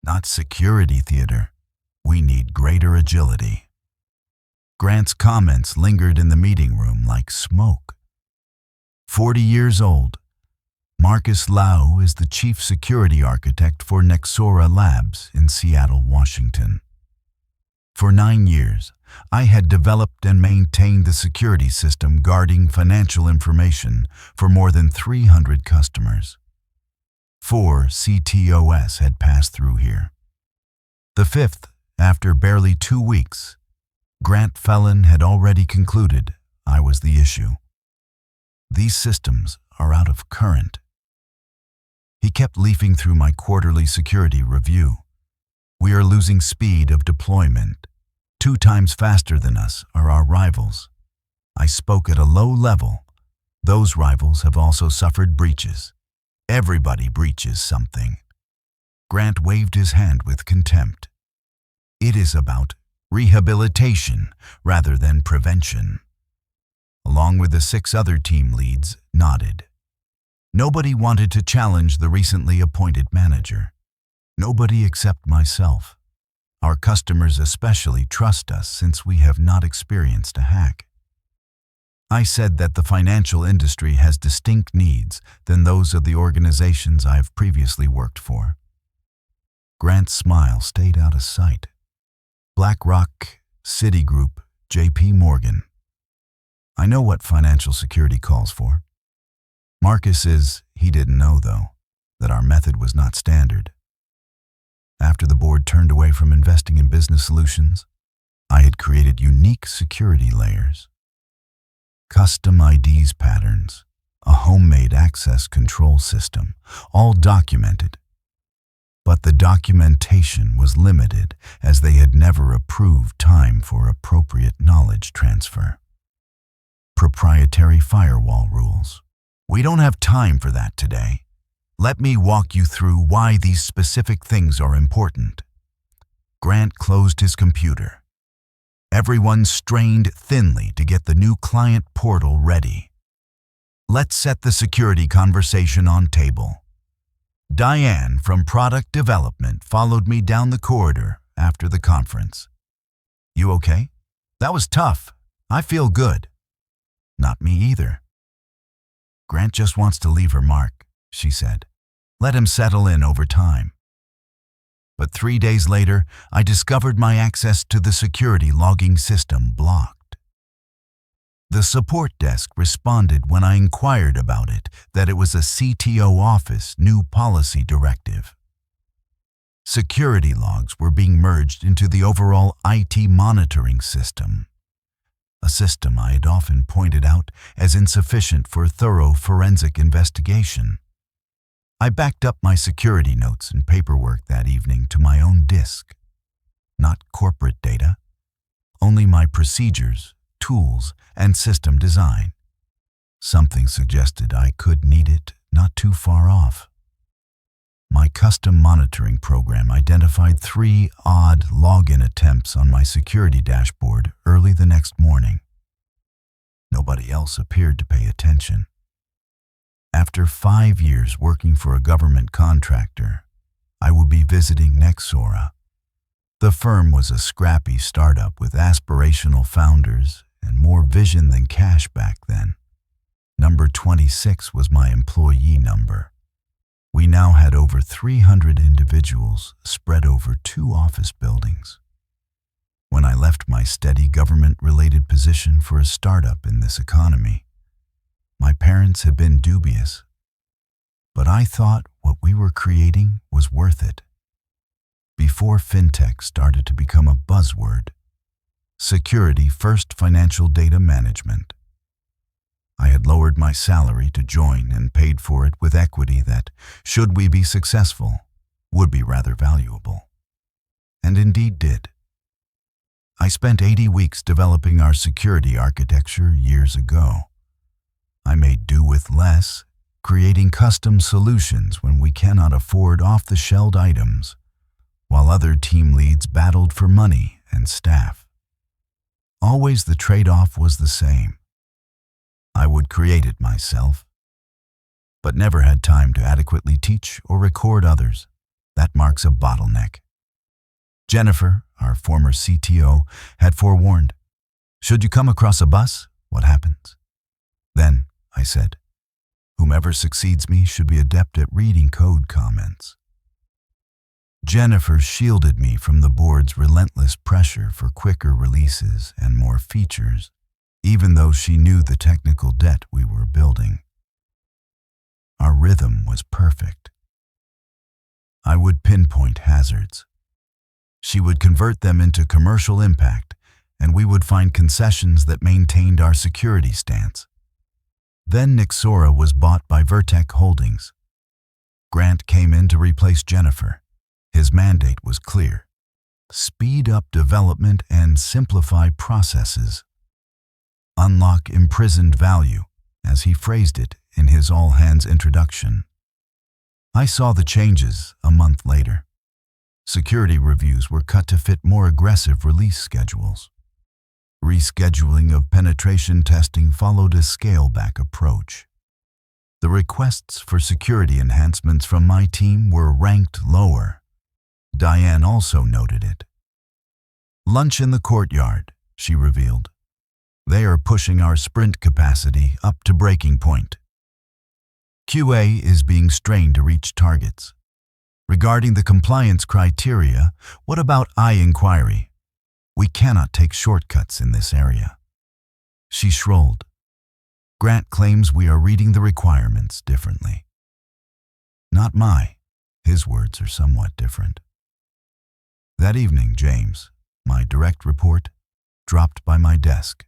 not security theater. We need greater agility. Grant's comments lingered in the meeting room like smoke. 40 years old, Marcus Lau is the chief security architect for Nexora Labs in Seattle, Washington. For 9 years, I had developed and maintained the security system guarding financial information for more than 300 customers. 4 CTOS had passed through here. The 5th, after barely 2 weeks, Grant Felon had already concluded I was the issue. These systems are out of current. He kept leafing through my quarterly security review. We are losing speed of deployment. 2 times faster than us are our rivals. I spoke at a low level. Those rivals have also suffered breaches. Everybody breaches something. Grant waved his hand with contempt. It is about rehabilitation rather than prevention. Along with the 6 other team leads, nodded. Nobody wanted to challenge the recently appointed manager. Nobody except myself. Our customers especially trust us since we have not experienced a hack. I said that the financial industry has distinct needs than those of the organizations I have previously worked for. Grant's smile stayed out of sight. BlackRock, Citigroup, JP Morgan. I know what financial security calls for. He didn't know though, that our method was not standard. After the board turned away from investing in business solutions, I had created unique security layers. Custom IDs patterns, a homemade access control system, all documented. But the documentation was limited as they had never approved time for appropriate knowledge transfer. Proprietary firewall rules. We don't have time for that today. Let me walk you through why these specific things are important. Grant closed his computer. Everyone strained thinly to get the new client portal ready. Let's set the security conversation on table. Diane from product development followed me down the corridor after the conference. You okay? That was tough. I feel good. Not me either. Grant just wants to leave her mark, she said. Let him settle in over time. But 3 days later, I discovered my access to the security logging system blocked. The support desk responded when I inquired about it that it was a CTO office new policy directive. Security logs were being merged into the overall IT monitoring system, a system I had often pointed out as insufficient for thorough forensic investigation. I backed up my security notes and paperwork that evening to my own disk. Not corporate data, only my procedures, tools, and system design. Something suggested I could need it not too far off. My custom monitoring program identified 3 odd login attempts on my security dashboard early the next morning. Nobody else appeared to pay attention. After 5 years working for a government contractor, I would be visiting Nexora. The firm was a scrappy startup with aspirational founders and more vision than cash back then. Number 26 was my employee number. We now had over 300 individuals spread over 2 office buildings. When I left my steady government-related position for a startup in this economy, my parents had been dubious, but I thought what we were creating was worth it. Before fintech started to become a buzzword, security first financial data management. I had lowered my salary to join and paid for it with equity that, should we be successful, would be rather valuable. And indeed did. I spent 80 weeks developing our security architecture years ago. I made do with less, creating custom solutions when we cannot afford off-the-shelf items, while other team leads battled for money and staff. Always the trade-off was the same. I would create it myself, but never had time to adequately teach or record others. That marks a bottleneck. Jennifer, our former CTO, had forewarned. Should you come across a bus, what happens? Then, I said, whomever succeeds me should be adept at reading code comments. Jennifer shielded me from the board's relentless pressure for quicker releases and more features, even though she knew the technical debt we were building. Our rhythm was perfect. I would pinpoint hazards. She would convert them into commercial impact, and we would find concessions that maintained our security stance. Then Nixora was bought by Vertec Holdings. Grant came in to replace Jennifer. His mandate was clear: speed up development and simplify processes. Unlock imprisoned value, as he phrased it in his all-hands introduction. I saw the changes a month later. Security reviews were cut to fit more aggressive release schedules. Rescheduling of penetration testing followed a scale-back approach. The requests for security enhancements from my team were ranked lower. Diane also noted it. Lunch in the courtyard, she revealed. They are pushing our sprint capacity up to breaking point. QA is being strained to reach targets. Regarding the compliance criteria, what about I-inquiry? We cannot take shortcuts in this area. She shrugged. Grant claims we are reading the requirements differently. Not my. His words are somewhat different. That evening, James, my direct report, dropped by my desk.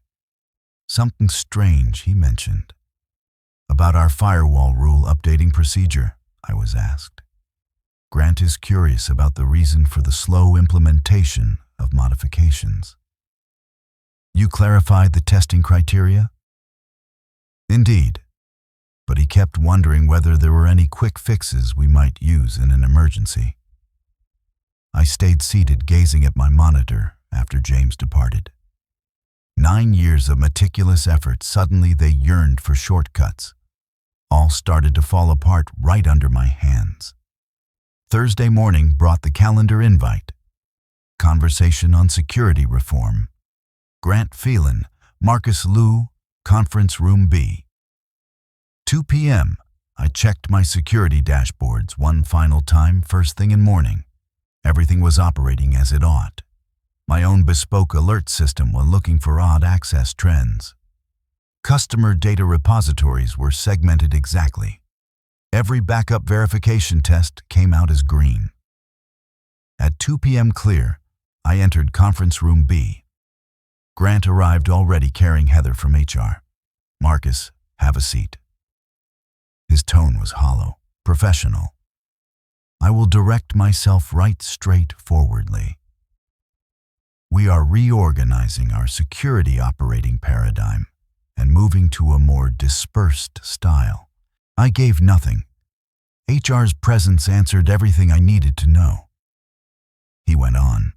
Something strange, he mentioned. About our firewall rule updating procedure, I was asked. Grant is curious about the reason for the slow implementation of modifications. You clarified the testing criteria? Indeed, but he kept wondering whether there were any quick fixes we might use in an emergency. I stayed seated gazing at my monitor after James departed. 9 years of meticulous effort, suddenly they yearned for shortcuts. All started to fall apart right under my hands. Thursday morning brought the calendar invite. Conversation on security reform. Grant Phelan, Marcus Liu, Conference Room B. 2 p.m. I checked my security dashboards one final time first thing in morning. Everything was operating as it ought. My own bespoke alert system was looking for odd access trends. Customer data repositories were segmented exactly. Every backup verification test came out as green. At 2 p.m. clear, I entered Conference Room B. Grant arrived already carrying Heather from HR. Marcus, have a seat. His tone was hollow, professional. I will direct myself right straightforwardly. We are reorganizing our security operating paradigm and moving to a more dispersed style. I gave nothing. HR's presence answered everything I needed to know. He went on.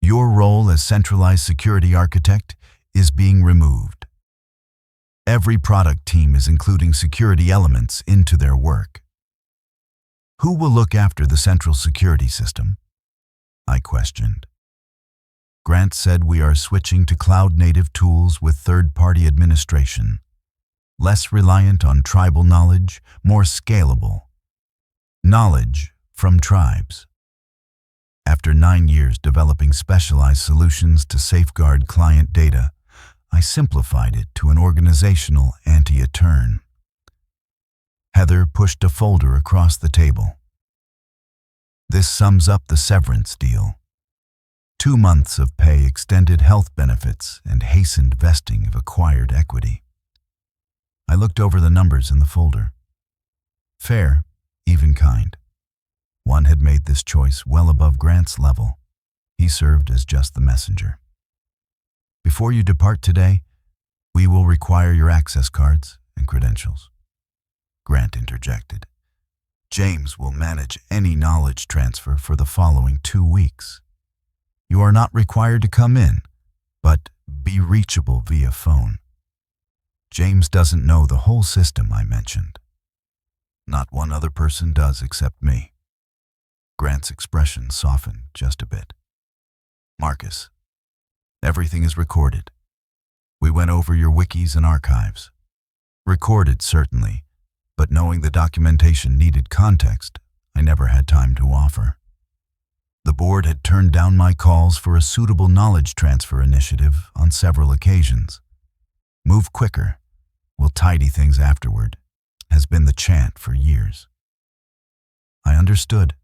Your role as centralized security architect is being removed. Every product team is including security elements into their work. Who will look after the central security system? I questioned. Grant said we are switching to cloud-native tools with third-party administration. Less reliant on tribal knowledge, more scalable. Knowledge from tribes. After 9 years developing specialized solutions to safeguard client data, I simplified it to an organizational anti-turn. Heather pushed a folder across the table. This sums up the severance deal. 2 months of pay, extended health benefits, and hastened vesting of acquired equity. I looked over the numbers in the folder. Fair, even kind. One had made this choice well above Grant's level. He served as just the messenger. Before you depart today, we will require your access cards and credentials. Grant interjected. James will manage any knowledge transfer for the following 2 weeks. You are not required to come in, but be reachable via phone. James doesn't know the whole system I mentioned. Not one other person does except me. Grant's expression softened just a bit. Marcus, everything is recorded. We went over your wikis and archives. Recorded, certainly, but knowing the documentation needed context, I never had time to offer. The board had turned down my calls for a suitable knowledge transfer initiative on several occasions. Move quicker, we'll tidy things afterward, has been the chant for years. I understood,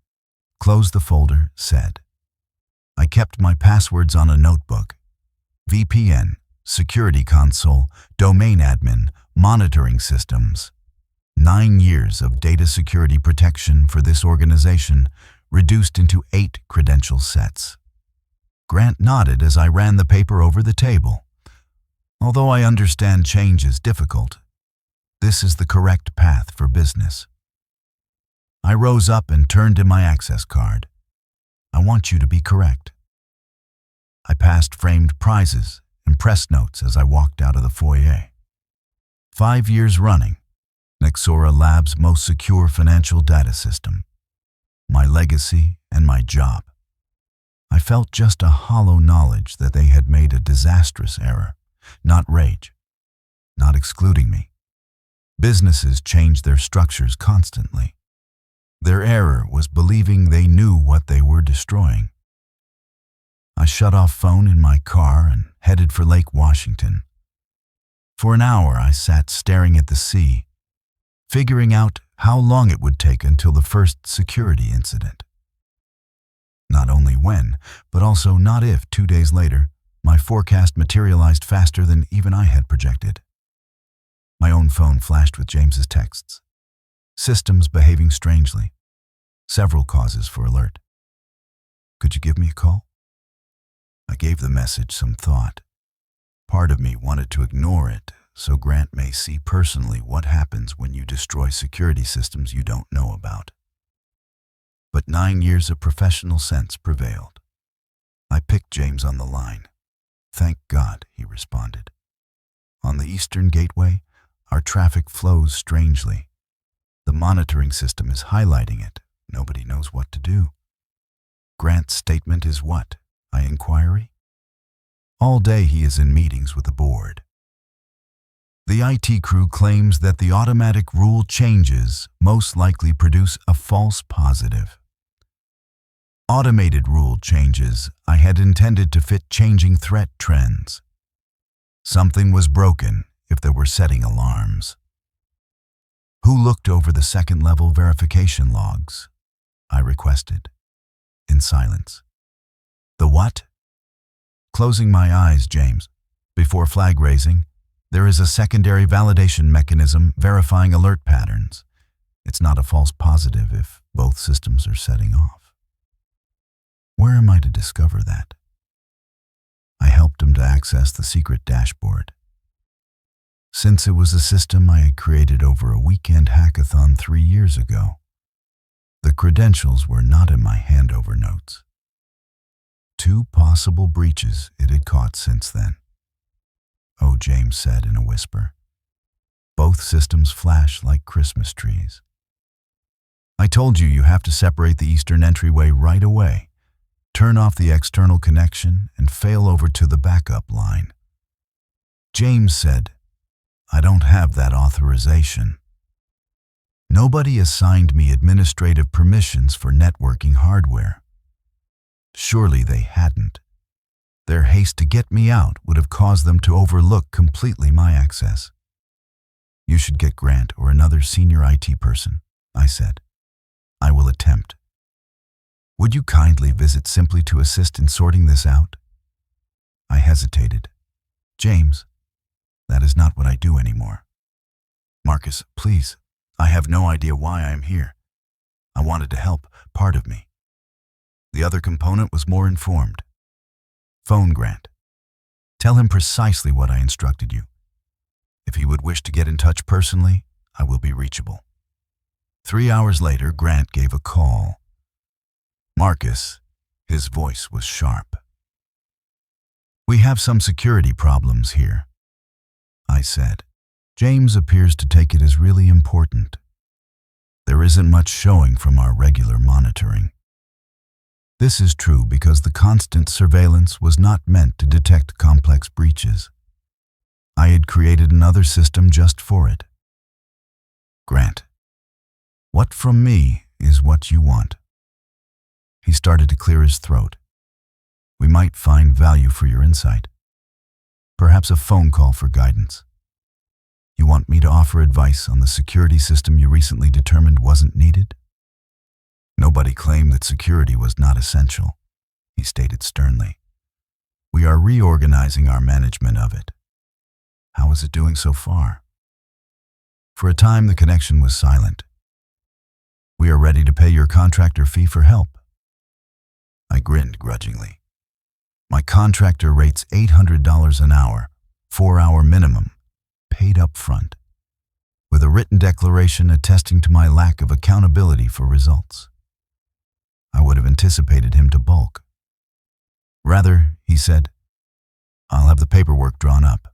closed the folder, said. I kept my passwords on a notebook. VPN, security console, domain admin, monitoring systems. 9 years of data security protection for this organization, reduced into 8 credential sets. Grant nodded as I ran the paper over the table. Although I understand change is difficult, this is the correct path for business. I rose up and turned in my access card. I want you to be correct. I passed framed prizes and press notes as I walked out of the foyer. 5 years running, Nexora Labs' most secure financial data system. My legacy and my job. I felt just a hollow knowledge that they had made a disastrous error, not rage, not excluding me. Businesses change their structures constantly. Their error was believing they knew what they were destroying. I shut off phone in my car and headed for Lake Washington. For an hour I sat staring at the sea, figuring out how long it would take until the first security incident. Not only when, but also not if 2 days later, my forecast materialized faster than even I had projected. My own phone flashed with James's texts. Systems behaving strangely. Several causes for alert. Could you give me a call? I gave the message some thought. Part of me wanted to ignore it, so Grant may see personally what happens when you destroy security systems you don't know about. But 9 years of professional sense prevailed. I picked James on the line. Thank God, he responded. On the Eastern Gateway, our traffic flows strangely. The monitoring system is highlighting it. Nobody knows what to do. Grant's statement is what? I inquiry. All day he is in meetings with the board. The IT crew claims that the automatic rule changes most likely produce a false positive. Automated rule changes I had intended to fit changing threat trends. Something was broken if there were setting alarms. Who looked over the second-level verification logs? I requested, in silence. The what? Closing my eyes, James. Before flag raising, there is a secondary validation mechanism verifying alert patterns. It's not a false positive if both systems are setting off. Where am I to discover that? I helped him to access the secret dashboard. Since it was a system I had created over a weekend hackathon 3 years ago, the credentials were not in my handover notes. 2 possible breaches it had caught since then. Oh, James said in a whisper. Both systems flash like Christmas trees. I told you you have to separate the eastern entryway right away, turn off the external connection, and fail over to the backup line. James said, I don't have that authorization. Nobody assigned me administrative permissions for networking hardware. Surely they hadn't. Their haste to get me out would have caused them to overlook completely my access. You should get Grant or another senior IT person, I said. I will attempt. Would you kindly visit simply to assist in sorting this out? I hesitated. James, that is not what I do anymore. Marcus, please, I have no idea why I am here. I wanted to help, part of me. The other component was more informed. Phone Grant. Tell him precisely what I instructed you. If he would wish to get in touch personally, I will be reachable. 3 hours later, Grant gave a call. Marcus, his voice was sharp. We have some security problems here, I said. James appears to take it as really important. There isn't much showing from our regular monitoring. This is true because the constant surveillance was not meant to detect complex breaches. I had created another system just for it. Grant, what from me is what you want? He started to clear his throat. We might find value for your insight. Perhaps a phone call for guidance. You want me to offer advice on the security system you recently determined wasn't needed? Nobody claimed that security was not essential, he stated sternly. We are reorganizing our management of it. How is it doing so far? For a time, the connection was silent. We are ready to pay your contractor fee for help. I grinned grudgingly. My contractor rates $800 an hour, 4-hour minimum, paid up front, with a written declaration attesting to my lack of accountability for results. I would have anticipated him to balk. Rather, he said, I'll have the paperwork drawn up.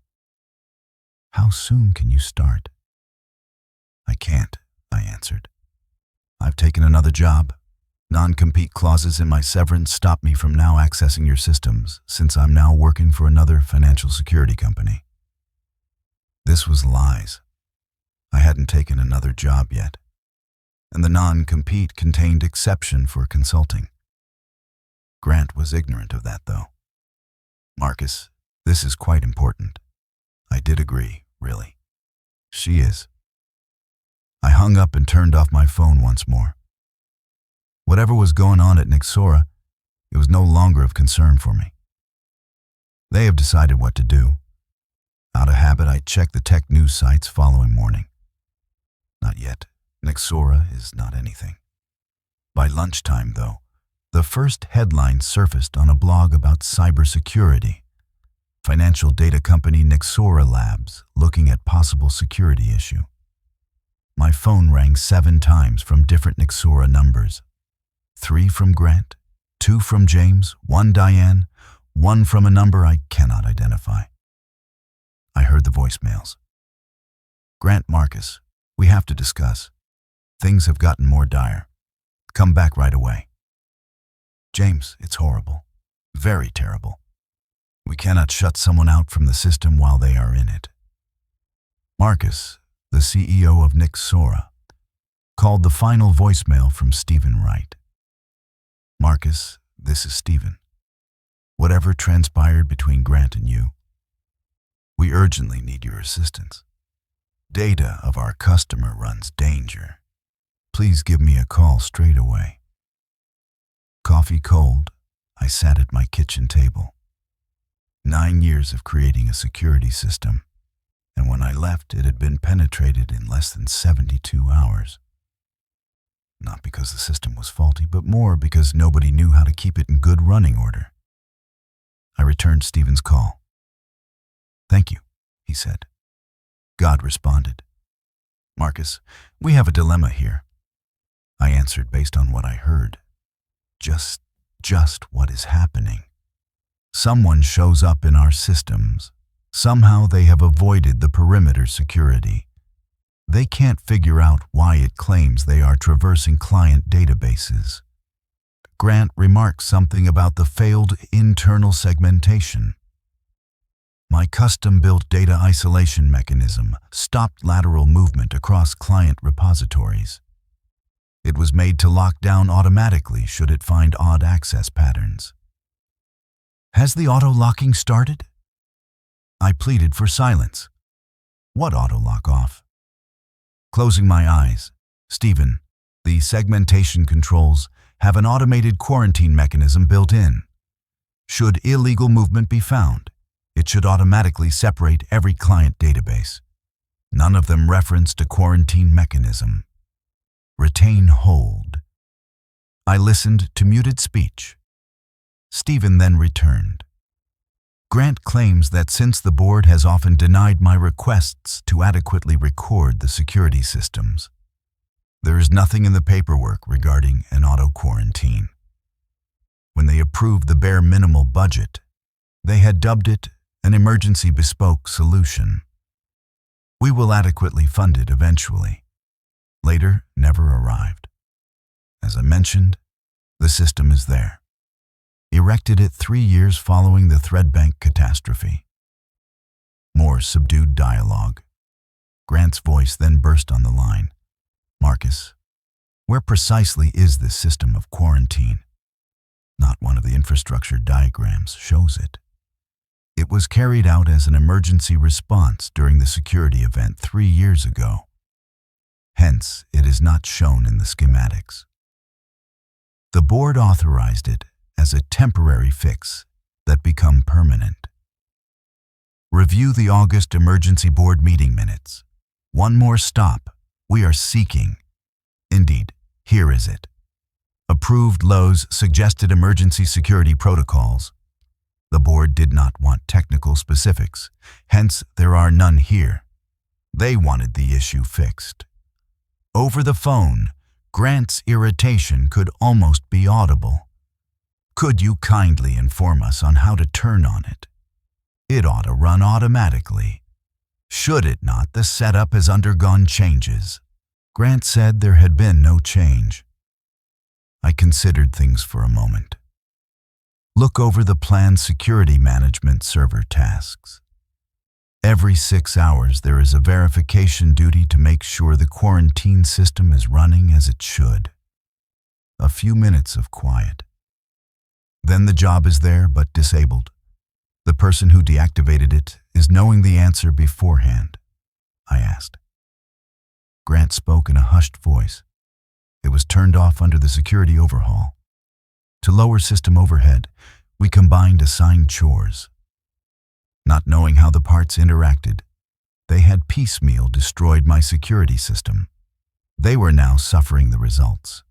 How soon can you start? I can't, I answered. I've taken another job. Non-compete clauses in my severance stop me from now accessing your systems, since I'm now working for another financial security company. This was lies. I hadn't taken another job yet, and the non-compete contained exception for consulting. Grant was ignorant of that, though. Marcus, this is quite important. I did agree, really. She is. I hung up and turned off my phone once more. Whatever was going on at Nixora, it was no longer of concern for me. They have decided what to do. Out of habit, I checked the tech news sites following morning. Not yet. Nixora is not anything. By lunchtime, though, the first headline surfaced on a blog about cybersecurity. Financial data company Nixora Labs looking at possible security issue. My phone rang 7 times from different Nixora numbers. 3 from Grant, 2 from James, 1 Diane, 1 from a number I cannot identify. I heard the voicemails. Grant, Marcus, we have to discuss. Things have gotten more dire. Come back right away. James, it's horrible. Very terrible. We cannot shut someone out from the system while they are in it. Marcus, the CEO of Nixora, called the final voicemail from Stephen Wright. Marcus, this is Stephen. Whatever transpired between Grant and you, we urgently need your assistance. Data of our customer runs danger. Please give me a call straight away. Coffee cold, I sat at my kitchen table. 9 years of creating a security system, and when I left, it had been penetrated in less than 72 hours. Not because the system was faulty, but more because nobody knew how to keep it in good running order. I returned Stephen's call. Thank you, he said. God responded. Marcus, we have a dilemma here. I answered based on what I heard. Just what is happening. Someone shows up in our systems. Somehow they have avoided the perimeter security. They can't figure out why it claims they are traversing client databases. Grant remarked something about the failed internal segmentation. My custom-built data isolation mechanism stopped lateral movement across client repositories. It was made to lock down automatically should it find odd access patterns. Has the auto-locking started? I pleaded for silence. What auto-lock off? Closing my eyes, Stephen, the segmentation controls have an automated quarantine mechanism built in. Should illegal movement be found, it should automatically separate every client database. None of them referenced a quarantine mechanism. Retain hold. I listened to muted speech. Stephen then returned. Grant claims that since the board has often denied my requests to adequately record the security systems, there is nothing in the paperwork regarding an auto-quarantine. When they approved the bare minimal budget, they had dubbed it an emergency bespoke solution. We will adequately fund it eventually. Later never arrived. As I mentioned, the system is there. directed it 3 years following the Threadbank catastrophe. More subdued dialogue. Grant's voice then burst on the line. Marcus, where precisely is this system of quarantine? Not one of the infrastructure diagrams shows it. It was carried out as an emergency response during the security event 3 years ago. Hence, it is not shown in the schematics. The board authorized it as a temporary fix that become permanent. Review the August emergency board meeting minutes. One more stop. We are seeking. Indeed, here is it. Approved Lowe's suggested emergency security protocols. The board did not want technical specifics, hence there are none here. They wanted the issue fixed. Over the phone, Grant's irritation could almost be audible. Could you kindly inform us on how to turn on it? It ought to run automatically. Should it not, the setup has undergone changes. Grant said there had been no change. I considered things for a moment. Look over the planned security management server tasks. Every 6 hours there is a verification duty to make sure the quarantine system is running as it should. A few minutes of quiet. Then the job is there but disabled. The person who deactivated it is knowing the answer beforehand, I asked. Grant spoke in a hushed voice. It was turned off under the security overhaul. To lower system overhead, we combined assigned chores. Not knowing how the parts interacted, they had piecemeal destroyed my security system. They were now suffering the results.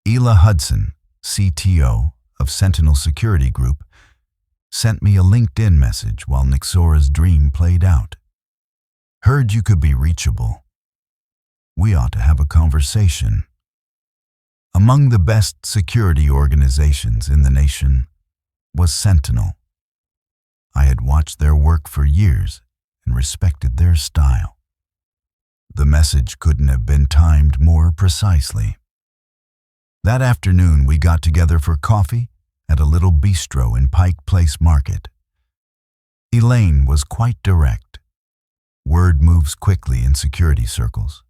Ela Hudson, CTO of Sentinel Security Group, sent me a LinkedIn message while Nixora's dream played out. Heard you could be reachable. We ought to have a conversation. Among the best security organizations in the nation was Sentinel. I had watched their work for years and respected their style. The message couldn't have been timed more precisely. That afternoon we got together for coffee at a little bistro in Pike Place Market. Elaine was quite direct. Word moves quickly in security circles.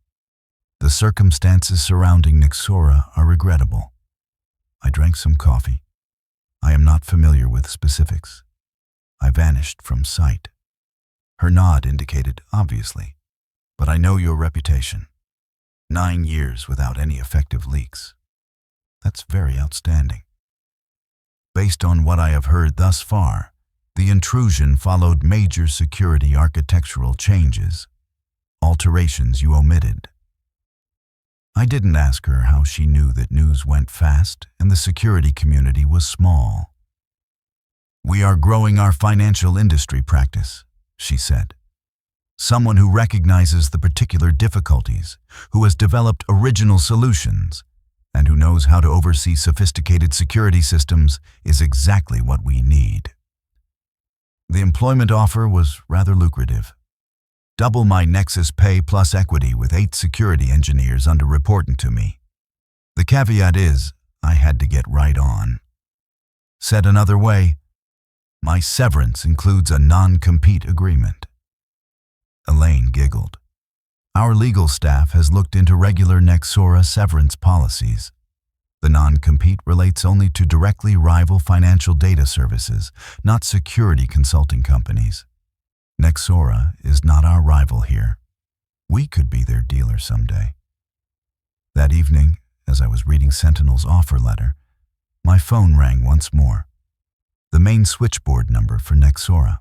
The circumstances surrounding Nixora are regrettable. I drank some coffee. I am not familiar with specifics. I vanished from sight. Her nod indicated, obviously, but I know your reputation. 9 years without any effective leaks. That's very outstanding. Based on what I have heard thus far, the intrusion followed major security architectural changes, alterations you omitted. I didn't ask her how she knew that news went fast and the security community was small. We are growing our financial industry practice, she said. Someone who recognizes the particular difficulties, who has developed original solutions, and who knows how to oversee sophisticated security systems is exactly what we need. The employment offer was rather lucrative. Double my Nexus pay plus equity with 8 security engineers under reporting to me. The caveat is, I had to get right on. Said another way, my severance includes a non-compete agreement. Elaine giggled. Our legal staff has looked into regular Nexora severance policies. The non-compete relates only to directly rival financial data services, not security consulting companies. Nexora is not our rival here. We could be their dealer someday. That evening, as I was reading Sentinel's offer letter, my phone rang once more. The main switchboard number for Nexora.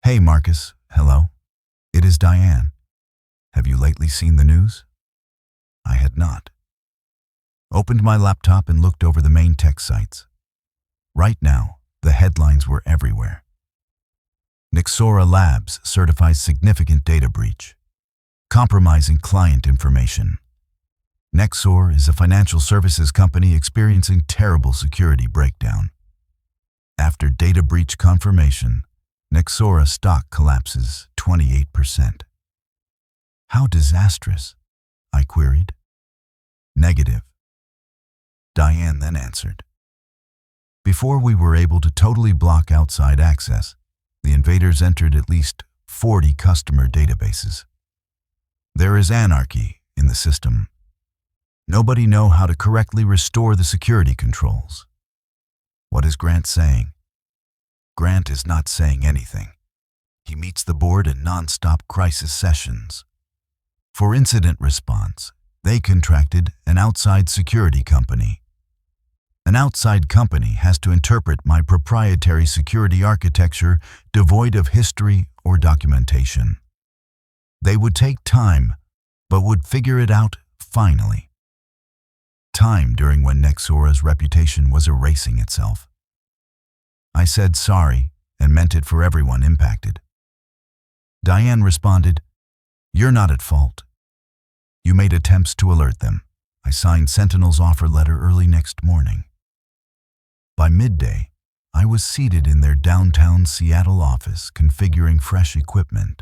Hey Marcus, hello. It is Diane. Have you lately seen the news? I had not. Opened my laptop and looked over the main tech sites. Right now, the headlines were everywhere. Nixora Labs certifies significant data breach, compromising client information. Nexor is a financial services company experiencing terrible security breakdown. After data breach confirmation, Nexora stock collapses 28%. How disastrous? I queried. Negative. Diane then answered. Before we were able to totally block outside access, the invaders entered at least 40 customer databases. There is anarchy in the system. Nobody knows how to correctly restore the security controls. What is Grant saying? Grant is not saying anything. He meets the board in non-stop crisis sessions. For incident response, they contracted an outside security company. An outside company has to interpret my proprietary security architecture devoid of history or documentation. They would take time, but would figure it out finally. Time during when Nexora's reputation was erasing itself. I said sorry and meant it for everyone impacted. Diane responded, "You're not at fault. You made attempts to alert them. I signed Sentinel's offer letter early next morning." By midday, I was seated in their downtown Seattle office configuring fresh equipment.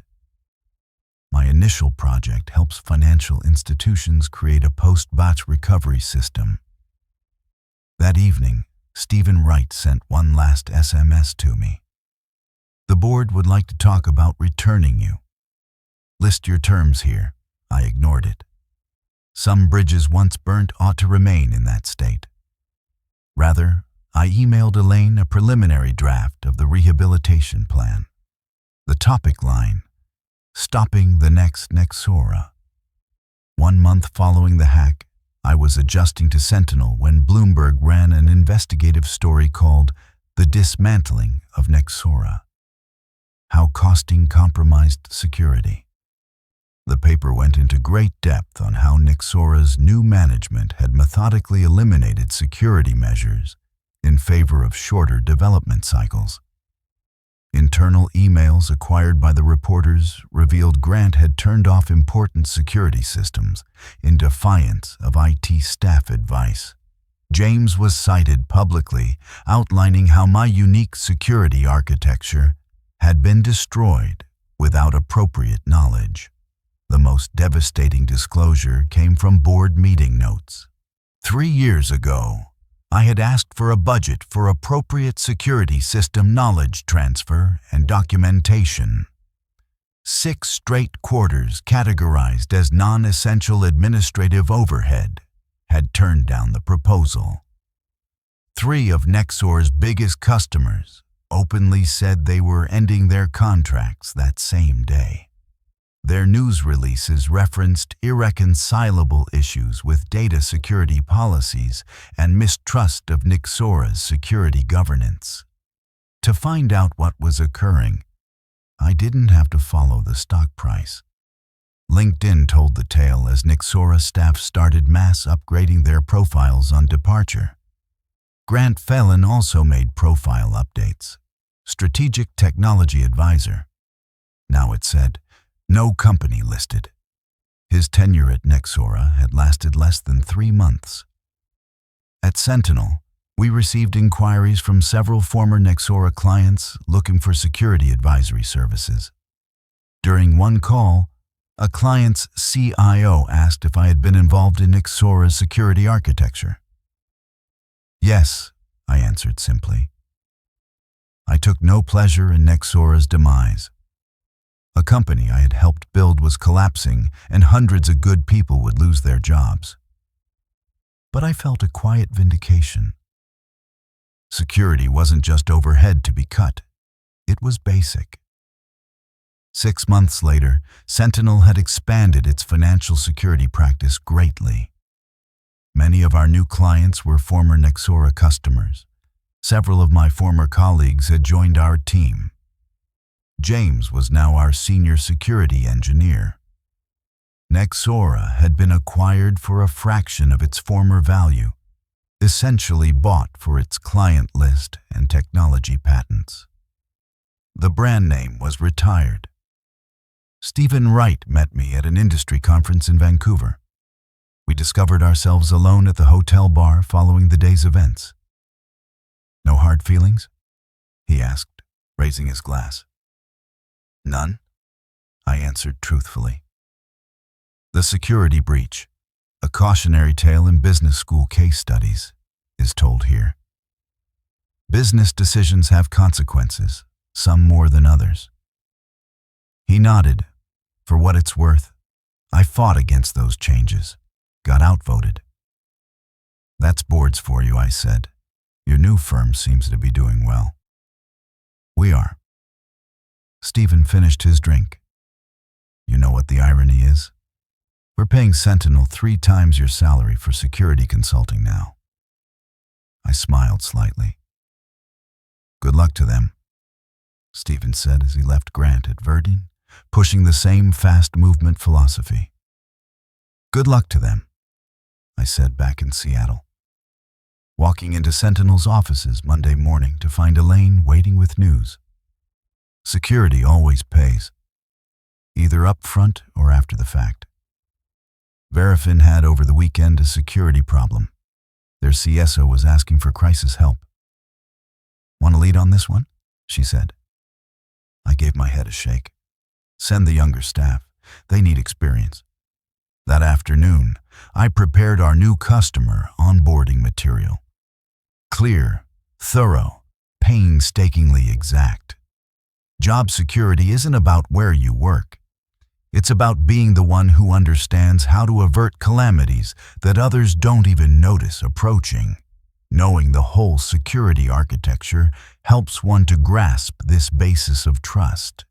My initial project helps financial institutions create a post-batch recovery system. That evening, Stephen Wright sent one last SMS to me. "The board would like to talk about returning you. List your terms here." I ignored it. Some bridges once burnt ought to remain in that state. Rather, I emailed Elaine a preliminary draft of the rehabilitation plan. The topic line, "Stopping the next Nexora." 1 month following the hack, I was adjusting to Sentinel when Bloomberg ran an investigative story called "The Dismantling of Nexora: How Costing Compromised Security." The paper went into great depth on how Nexora's new management had methodically eliminated security measures in favor of shorter development cycles. Internal emails acquired by the reporters revealed Grant had turned off important security systems in defiance of IT staff advice. James was cited publicly, outlining how my unique security architecture had been destroyed without appropriate knowledge. The most devastating disclosure came from board meeting notes. 3 years ago, I had asked for a budget for appropriate security system knowledge transfer and documentation. 6 straight quarters categorized as non-essential administrative overhead had turned down the proposal. 3 of Nexor's biggest customers openly said they were ending their contracts that same day. Their news releases referenced irreconcilable issues with data security policies and mistrust of Nexora's security governance. To find out what was occurring, I didn't have to follow the stock price. LinkedIn told the tale as Nexora staff started mass upgrading their profiles on departure. Grant Phelan also made profile updates. Strategic Technology Advisor. Now it said, "No company listed." His tenure at Nexora had lasted less than 3 months. At Sentinel, we received inquiries from several former Nexora clients looking for security advisory services. During one call, a client's CIO asked if I had been involved in Nexora's security architecture. "Yes," I answered simply. I took no pleasure in Nexora's demise. A company I had helped build was collapsing, and hundreds of good people would lose their jobs. But I felt a quiet vindication. Security wasn't just overhead to be cut. It was basic. 6 months later, Sentinel had expanded its financial security practice greatly. Many of our new clients were former Nexora customers. Several of my former colleagues had joined our team. James was now our senior security engineer. Nexora had been acquired for a fraction of its former value, essentially bought for its client list and technology patents. The brand name was retired. Stephen Wright met me at an industry conference in Vancouver. We discovered ourselves alone at the hotel bar following the day's events. "No hard feelings?" he asked, raising his glass. "None," I answered truthfully. The security breach, a cautionary tale in business school case studies, is told here. Business decisions have consequences, some more than others. He nodded. For what it's worth, I fought against those changes, got outvoted. That's boards for you, I said. Your new firm seems to be doing well. We are. Stephen finished his drink. You know what the irony is? We're paying Sentinel 3 times your salary for security consulting now. I smiled slightly. Good luck to them, Stephen said as he left Grant at Verdine, pushing the same fast movement philosophy. Good luck to them, I said back in Seattle, walking into Sentinel's offices Monday morning to find Elaine waiting with news. Security always pays, either up front or after the fact. Verifin had over the weekend a security problem. Their CSO was asking for crisis help. Want to lead on this one? She said. I gave my head a shake. Send the younger staff. They need experience. That afternoon, I prepared our new customer onboarding material. Clear, thorough, painstakingly exact. Job security isn't about where you work. It's about being the one who understands how to avert calamities that others don't even notice approaching. Knowing the whole security architecture helps one to grasp this basis of trust.